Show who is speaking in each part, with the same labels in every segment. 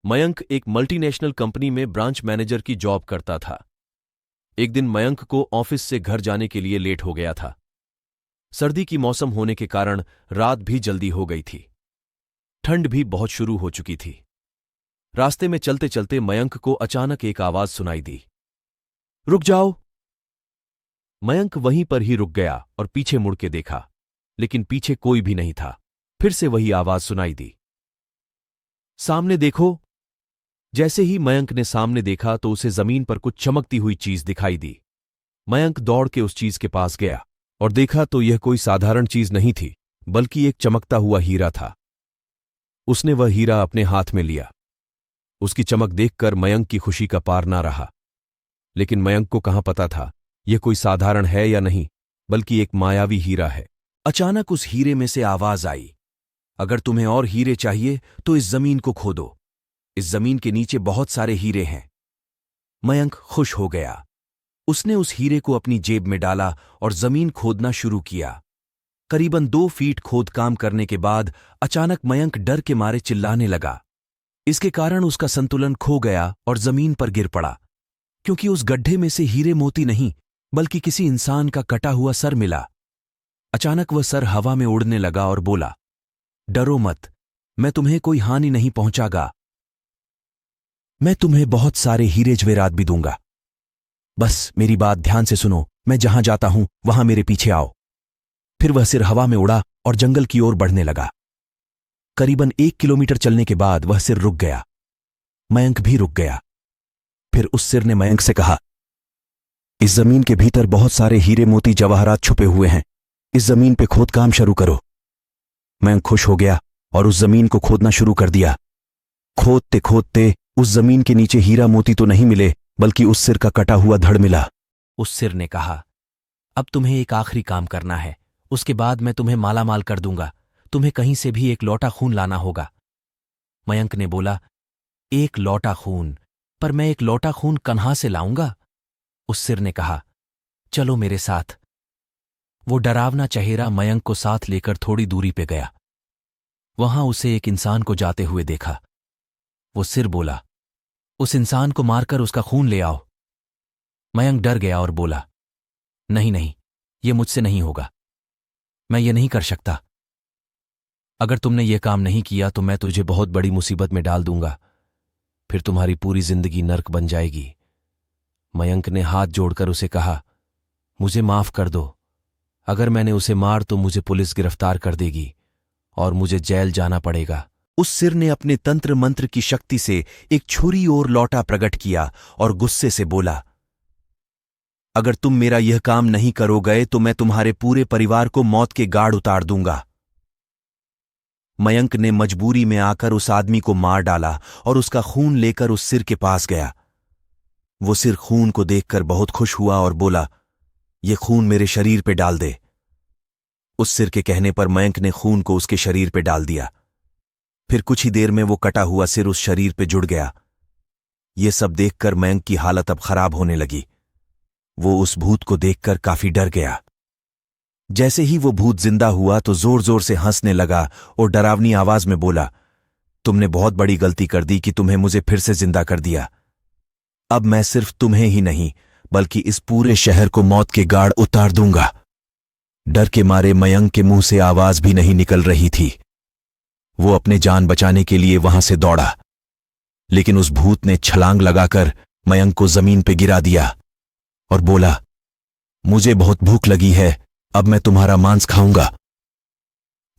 Speaker 1: मयंक एक multinational company में branch manager की जॉब करता था। एक दिन मयंक को ऑफिस से घर जाने के लिए लेट हो गया था। सर्दी की मौसम होने के कारण रात भी जल्दी हो गई थी। ठंड भी बहुत शुरू हो चुकी थी। रास्ते में चलते चलते मयंक को अचानक एक आवाज सुनाई दी, रुक जाओ। मयंक वहीं पर ही रुक गया और पीछे मुड़ के देखा, लेकिन पीछे कोई भी नहीं था। फिर से वही आवाज सुनाई दी, सामने देखो। जैसे ही मयंक ने सामने देखा तो उसे जमीन पर कुछ चमकती हुई चीज दिखाई दी। मयंक दौड़ के उस चीज के पास गया और देखा तो यह कोई साधारण चीज नहीं थी, बल्कि एक चमकता हुआ हीरा था। उसने वह हीरा अपने हाथ में लिया। उसकी चमक देखकर मयंक की खुशी का पार ना रहा। लेकिन मयंक को कहां पता था यह कोई साधारण है या नहीं, बल्कि एक मायावी हीरा है। अचानक उस हीरे में से आवाज आई, अगर तुम्हें और हीरे चाहिए तो इस जमीन को खोदो। इस जमीन के नीचे बहुत सारे हीरे हैं। मयंक खुश हो गया। उसने उस हीरे को अपनी जेब में डाला और जमीन खोदना शुरू किया। करीबन 2 फीट खोद काम करने के बाद अचानक मयंक डर के मारे चिल्लाने लगा। इसके कारण उसका संतुलन खो गया और जमीन पर गिर पड़ा, क्योंकि उस गड्ढे में से हीरे मोती नहीं बल्कि किसी इंसान का कटा हुआ सर मिला। अचानक वह सर हवा में उड़ने लगा और बोला, डरो मत, मैं तुम्हें कोई हानि नहीं पहुंचागा। मैं तुम्हें बहुत सारे हीरे जवेरात भी दूंगा। बस मेरी बात ध्यान से सुनो, मैं जहां जाता हूं वहां मेरे पीछे आओ। फिर वह सिर हवा में उड़ा और जंगल की ओर बढ़ने लगा। करीबन 1 किलोमीटर चलने के बाद वह सिर रुक गया। मयंक भी रुक गया। फिर उस सिर ने मयंक से कहा, इस जमीन के भीतर बहुत सारे हीरे मोती जवाहरात छुपे हुए हैं। इस जमीन पे खोद काम शुरू करो। मयंक खुश हो गया और उस जमीन को खोदना शुरू कर दिया। खोदते खोदते उस जमीन के नीचे हीरा मोती तो नहीं मिले, बल्कि उस सिर का कटा हुआ धड़ मिला। उस सिर ने कहा, अब तुम्हें एक आखिरी काम करना है, उसके बाद मैं तुम्हें मालामाल कर दूंगा। तुम्हें कहीं से भी एक लौटा खून लाना होगा। मयंक ने बोला, एक लौटा खून? पर मैं एक लौटा खून कन्हा से लाऊंगा? उस सिर ने कहा, चलो मेरे साथ। वो डरावना चेहरा मयंक को साथ लेकर थोड़ी दूरी पे गया। वहां उसे एक इंसान को जाते हुए देखा। वो सिर बोला, उस इंसान को मारकर उसका खून ले आओ। मयंक डर गया और बोला, नहीं नहीं, ये मुझसे नहीं होगा। मैं ये नहीं कर सकता। अगर तुमने ये काम नहीं किया तो मैं तुझे बहुत बड़ी मुसीबत में डाल दूंगा। फिर तुम्हारी पूरी जिंदगी नर्क बन जाएगी। मयंक ने हाथ जोड़कर उसे कहा, मुझे माफ कर दो। अगर मैंने उसे मार तो मुझे पुलिस गिरफ्तार कर देगी और मुझे जेल जाना पड़ेगा। उस सिर ने अपने तंत्र मंत्र की शक्ति से एक छुरी और लौटा प्रकट किया और गुस्से से बोला, अगर तुम मेरा यह काम नहीं करोगे तो मैं तुम्हारे पूरे परिवार को मौत के गाढ़ उतार दूंगा। मयंक ने मजबूरी में आकर उस आदमी को मार डाला और उसका खून लेकर उस सिर के पास गया। वो सिर खून को देखकर बहुत खुश हुआ और बोला, ये खून मेरे शरीर पे डाल दे। उस सिर के कहने पर मयंक ने खून को उसके शरीर पे डाल दिया। फिर कुछ ही देर में वो कटा हुआ सिर उस शरीर पे जुड़ गया। ये सब देखकर मयंक की हालत अब खराब होने लगी। वो उस भूत को देखकर काफी डर गया। जैसे ही वो भूत जिंदा हुआ तो जोर जोर से हंसने लगा और डरावनी आवाज में बोला, तुमने बहुत बड़ी गलती कर दी कि तुम्हें मुझे फिर से जिंदा कर दिया। अब मैं सिर्फ तुम्हें ही नहीं बल्कि इस पूरे शहर को मौत के गाढ़ उतार दूंगा। डर के मारे मयंक के मुंह से आवाज भी नहीं निकल रही थी। वो अपने जान बचाने के लिए वहां से दौड़ा, लेकिन उस भूत ने छलांग लगाकर मयंक को जमीन पे गिरा दिया और बोला, मुझे बहुत भूख लगी है, अब मैं तुम्हारा मांस खाऊंगा।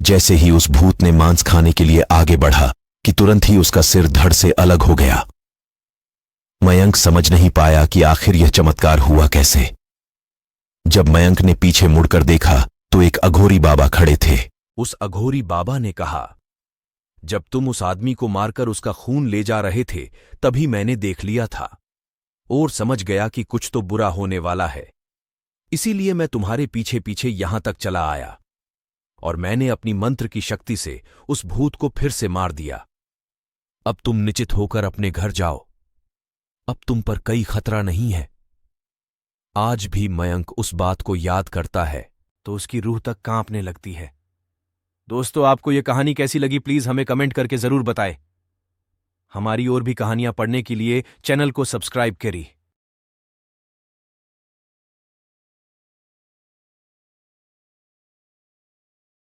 Speaker 1: जैसे ही उस भूत ने मांस खाने के लिए आगे बढ़ा कि तुरंत ही उसका सिर धड़ से अलग हो गया। मयंक समझ नहीं पाया कि आखिर यह चमत्कार हुआ कैसे। जब मयंक ने पीछे मुड़कर देखा तो एक अघोरी बाबा खड़े थे। उस अघोरी बाबा ने कहा, जब तुम उस आदमी को मारकर उसका खून ले जा रहे थे तभी मैंने देख लिया था और समझ गया कि कुछ तो बुरा होने वाला है। इसीलिए मैं तुम्हारे पीछे पीछे यहां तक चला आया और मैंने अपनी मंत्र की शक्ति से उस भूत को फिर से मार दिया। अब तुम निश्चित होकर अपने घर जाओ। अब तुम पर कोई खतरा नहीं है। आज भी मयंक उस बात को याद करता है तो उसकी रूह तक कांपने लगती है। दोस्तों, आपको यह कहानी कैसी लगी प्लीज हमें कमेंट करके जरूर बताएं। हमारी और भी कहानियां पढ़ने के लिए चैनल को सब्सक्राइब करिए।